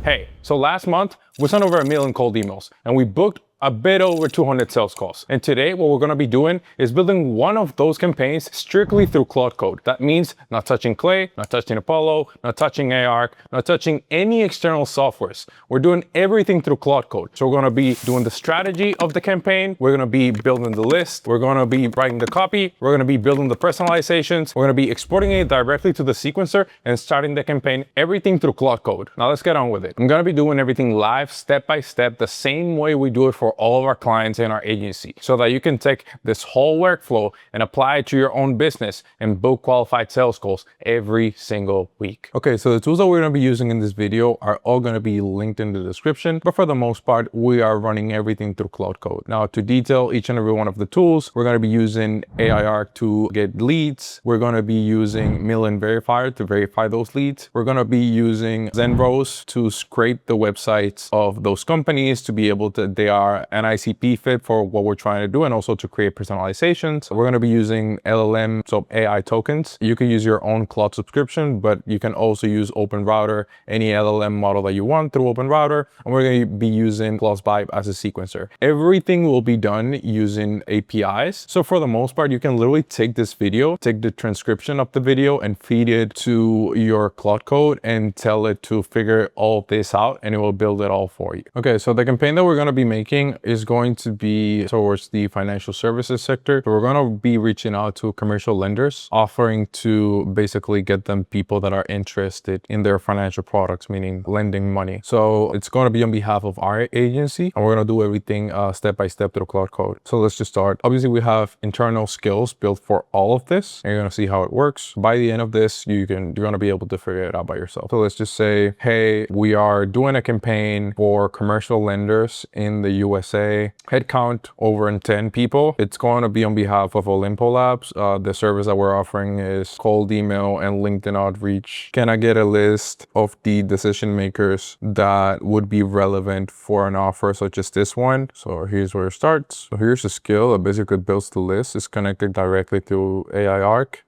Hey, so last month we sent over 1 million cold emails and we booked a bit over 200 sales calls. And today what we're gonna be doing is building one of those campaigns strictly through Claude code. That means not touching Clay, not touching Apollo, not touching ARC, not touching any external softwares. We're doing everything through Claude code. So we're gonna be doing the strategy of the campaign. We're gonna be building the list. We're gonna be writing the copy. We're gonna be building the personalizations. We're gonna be exporting it directly to the sequencer and starting the campaign, everything through Claude code. Now let's get on with it. I'm gonna be doing everything live, step by step, the same way we do it for all of our clients in our agency, so that you can take this whole workflow and apply it to your own business and book qualified sales calls every single week. Okay, so the tools that we're going to be using in this video are all going to be linked in the description, but for the most part, we are running everything through Claude code. Now, to detail each and every one of the tools, we're going to be using AIR to get leads. We're going to be using Million Verifier to verify those leads. We're going to be using Zenrose to scrape the websites of those companies to be able to, they are an ICP fit for what we're trying to do, and also to create personalizations. We're going to be using LLM, so AI tokens. You can use your own Claude subscription, but you can also use OpenRouter, any LLM model that you want through OpenRouter. And we're going to be using Claude Vibe as a sequencer. Everything will be done using APIs. So for the most part, you can literally take this video, take the transcription of the video and feed it to your Claude code and tell it to figure all this out, and it will build it all for you. Okay, so the campaign that we're going to be making is going to be towards the financial services sector. So we're going to be reaching out to commercial lenders, offering to basically get them people that are interested in their financial products, meaning lending money. So it's going to be on behalf of our agency, and we're going to do everything step by step through Claude code. So let's just start. Obviously, we have internal skills built for all of this, and you're going to see how it works. By the end of this, you're going to be able to figure it out by yourself. So let's just say, hey, we are doing a campaign for commercial lenders in the USA. Headcount over 10 people. It's going to be on behalf of Olympo Labs. The service that we're offering is cold email and LinkedIn outreach. Can I get a list of the decision makers that would be relevant for an offer such as this one? So here's where it starts. So here's a skill that basically builds the list. It's connected directly to AI Arc.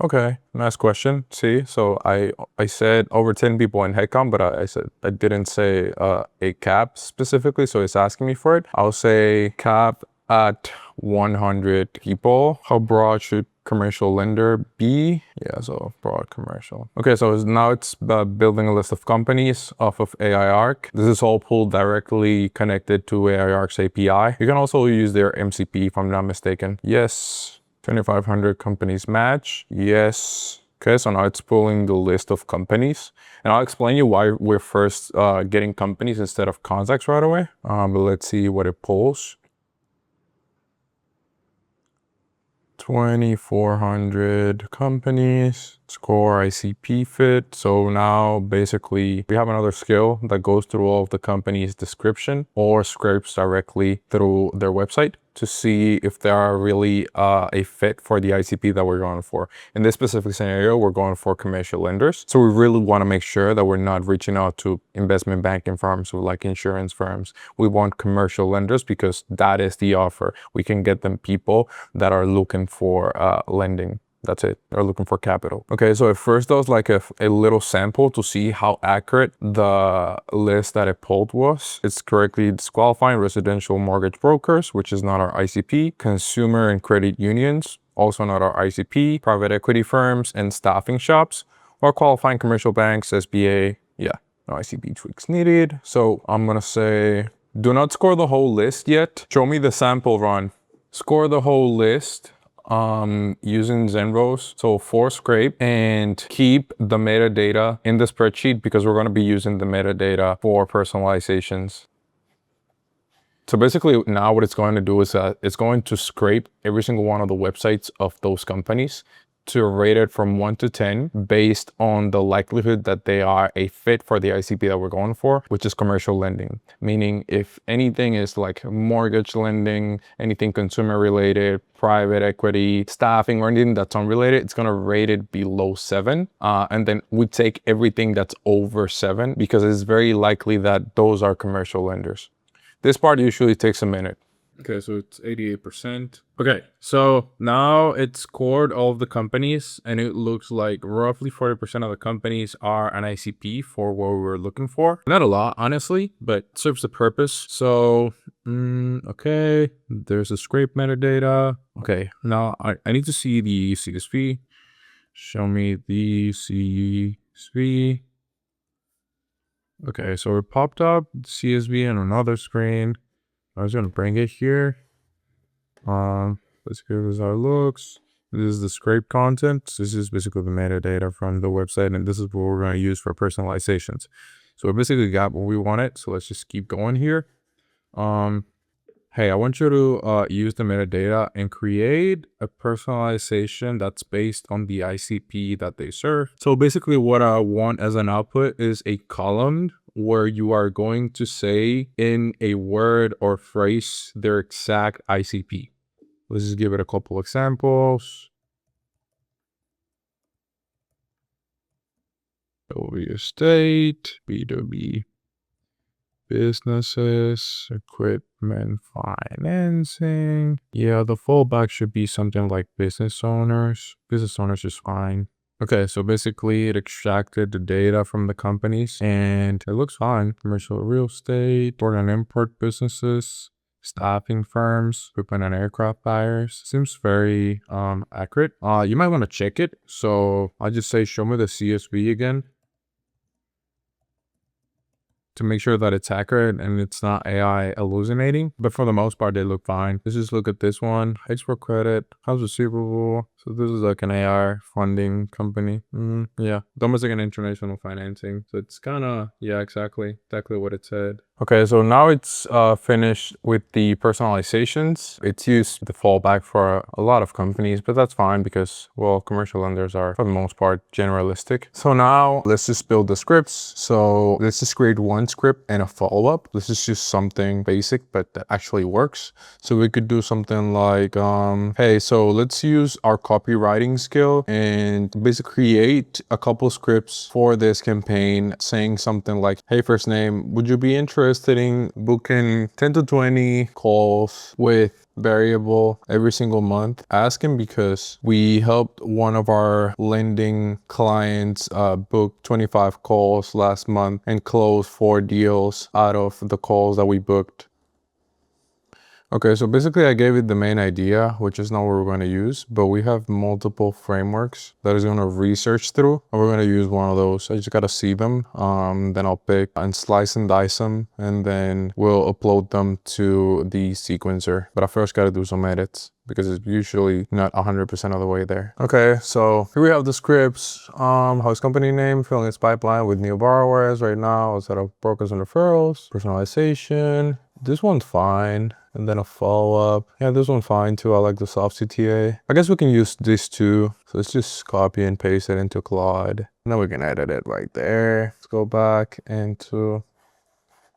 Okay, nice question. See, so I said over 10 people in headcount, but I didn't say a cap specifically, so it's asking me for it. I'll say cap at 100 people. How broad should commercial lender be? Yeah, so broad commercial. Okay, so now it's building a list of companies off of AI Arc. This is all pulled directly connected to AI Arc's API. You can also use their MCP if I'm not mistaken. Yes. 2,500 companies match. Yes. Okay, so now it's pulling the list of companies. And I'll explain you why we're first getting companies instead of contacts right away. But let's see what it pulls. 2,400 companies, score ICP fit. So now basically we have another skill that goes through all of the company's description or scrapes directly through their website to see if they are really a fit for the ICP that we're going for. In this specific scenario, we're going for commercial lenders. So we really want to make sure that we're not reaching out to investment banking firms or like insurance firms. We want commercial lenders because that is the offer. We can get them people that are looking for lending. That's it. They're looking for capital. Okay, so it first does like a little sample to see how accurate the list that it pulled was. It's correctly disqualifying residential mortgage brokers, which is not our ICP, consumer and credit unions, also not our ICP, private equity firms and staffing shops, or qualifying commercial banks, SBA. Yeah, no ICP tweaks needed. So I'm gonna say, do not score the whole list yet. Show me the sample run. Score the whole list. Using Zenrose, so for scrape, and keep the metadata in the spreadsheet because we're going to be using the metadata for personalizations. So basically now what it's going to do is it's going to scrape every single one of the websites of those companies to rate it from 1 to 10 based on the likelihood that they are a fit for the ICP that we're going for, which is commercial lending. Meaning if anything is like mortgage lending, anything consumer related, private equity, staffing, or anything that's unrelated, it's going to rate it below 7. And then we take everything that's over 7 because it's very likely that those are commercial lenders. This part usually takes a minute. Okay, so it's 88%. Okay, so now it's scored all of the companies, and it looks like roughly 40% of the companies are an ICP for what we were looking for. Not a lot, honestly, but serves the purpose. So, okay, there's a scrape metadata. Okay, now I need to see the CSV. Show me the CSV. Okay, so it popped up CSV on another screen. I was gonna bring it here. Let's give this how it looks. This is the scrape content. This is basically the metadata from the website, and this is what we're going to use for personalizations. So we basically got what we wanted. So let's just keep going here. Hey, I want you to use the metadata and create a personalization that's based on the ICP that they serve. So basically what I want as an output is a column where you are going to say in a word or phrase their exact ICP. Let's just give it a couple examples. Real estate, B2B businesses, equipment financing. Yeah, the fallback should be something like business owners. Business owners is fine. Okay, so basically it extracted the data from the companies and it looks fine. Commercial real estate, import and import businesses, staffing firms, equipment and aircraft buyers. Seems very accurate. You might want to check it. So I'll just say show me the CSV again, to make sure that it's accurate and it's not AI hallucinating. But for the most part, they look fine. Let's just look at this one. Export credit, house receivable. So this is like an AR funding company. Yeah, it's almost like an international financing. So it's kind of, yeah, exactly what it said. Okay, so now it's finished with the personalizations. It's used the fallback for a lot of companies, but that's fine because, well, commercial lenders are for the most part generalistic. So now let's just build the scripts. So let's just create one script and a follow-up. This is just something basic, but that actually works. So we could do something like, hey, so let's use our copywriting skill and basically create a couple scripts for this campaign saying something like, hey, first name, would you be interested in booking 10 to 20 calls with variable every single month? Asking because we helped one of our lending clients book 25 calls last month and close 4 deals out of the calls that we booked. Okay, so basically I gave it the main idea, which is not what we're going to use, but we have multiple frameworks that is going to research through, and we're going to use one of those. I just got to see them, then I'll pick and slice and dice them, and then we'll upload them to the sequencer. But I first got to do some edits, because it's usually not 100% of the way there. Okay, so here we have the scripts. House company name, filling its pipeline with new borrowers right now, instead of brokers and referrals. Personalization, this one's fine. And then a follow-up. Yeah, this one's fine too. I like the soft CTA. I guess we can use this too. So let's just copy and paste it into Claude. And then we can edit it right there. Let's go back into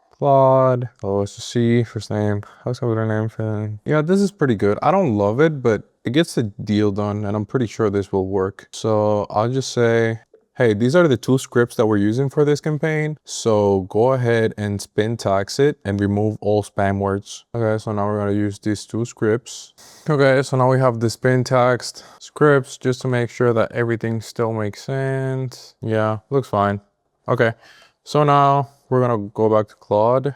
Claude. Oh, let's just see, first name, house company name. Yeah, this is pretty good. I don't love it, but it gets the deal done, and I'm pretty sure this will work. So I'll just say, hey, these are the 2 scripts that we're using for this campaign. So go ahead and Spintax it and remove all spam words. Okay, so now we're gonna use these 2 scripts. Okay, so now we have the Spintaxed scripts just to make sure that everything still makes sense. Yeah, looks fine. Okay, so now we're gonna go back to Claude.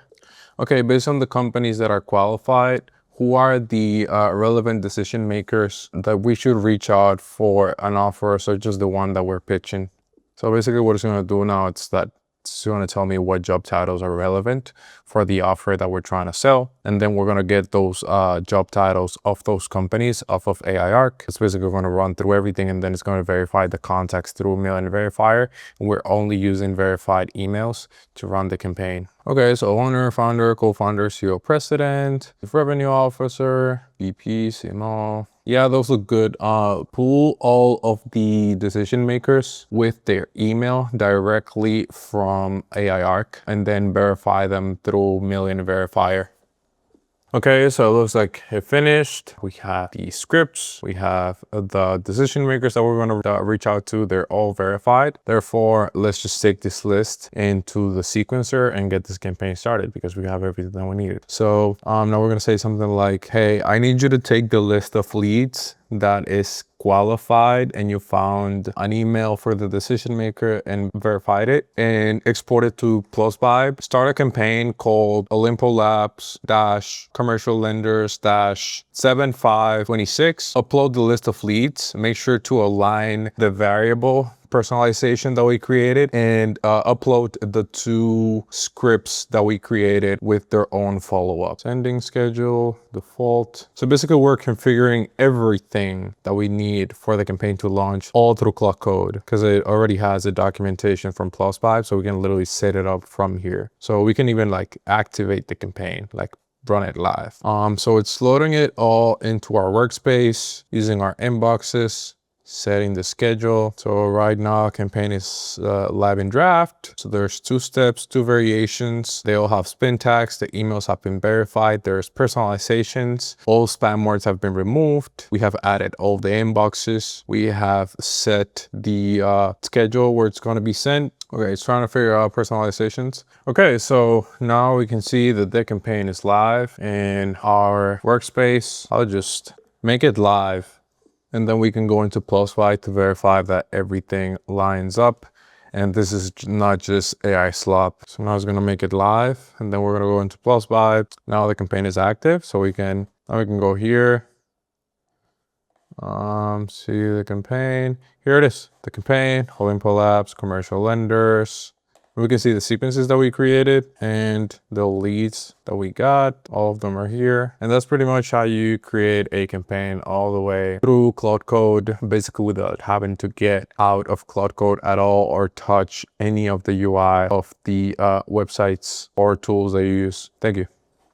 Okay, based on the companies that are qualified, who are the relevant decision makers that we should reach out for an offer such as the one that we're pitching? So basically what it's going to do now, it's going to tell me what job titles are relevant for the offer that we're trying to sell. And then we're going to get those job titles of those companies off of AI Arc. It's basically going to run through everything, and then it's going to verify the contacts through Mail-in Verifier. And we're only using verified emails to run the campaign. Okay, so owner, founder, co-founder, CEO, president, chief revenue officer, VP, CMO. Yeah, those look good. Pull all of the decision makers with their email directly from AI Arc and then verify them through Mail-in Verifier. Okay, so it looks like it finished. We have the scripts, we have the decision makers that we're going to reach out to. They're all verified. Therefore, let's just take this list into the sequencer and get this campaign started because we have everything that we needed. So now we're going to say something like, hey, I need you to take the list of leads that is qualified and you found an email for the decision maker and verified it and export it to Vibe. Start a campaign called Olympo Labs commercial lenders 7526. Upload the list of leads. Make sure to align the variable personalization that we created and upload the 2 scripts that we created with their own follow-up. Sending schedule, default. So basically we're configuring everything that we need for the campaign to launch all through Claude Code because it already has a documentation from Vibe, so we can literally set it up from here. So we can even like activate the campaign, like run it live. So it's loading it all into our workspace using our inboxes, setting the schedule. So right now campaign is live in draft. So there's 2 steps, 2 variations. They all have Spintax. The emails have been verified. There's personalizations. All spam words have been removed. We have added all the inboxes. We have set the schedule where it's going to be sent. Okay, it's trying to figure out personalizations. Okay, so now we can see that the campaign is live in our workspace. I'll just make it live. And then we can go into Vibe to verify that everything lines up. And this is not just AI slop. So now it's gonna make it live. And then we're gonna go into Vibe. Now the campaign is active. So now we can go here. See the campaign. Here it is, the campaign, Olympo Labs, commercial lenders. We can see the sequences that we created and the leads that we got. All of them are here. And that's pretty much how you create a campaign all the way through Claude Code, basically without having to get out of Claude Code at all or touch any of the UI of the websites or tools that you use. Thank you.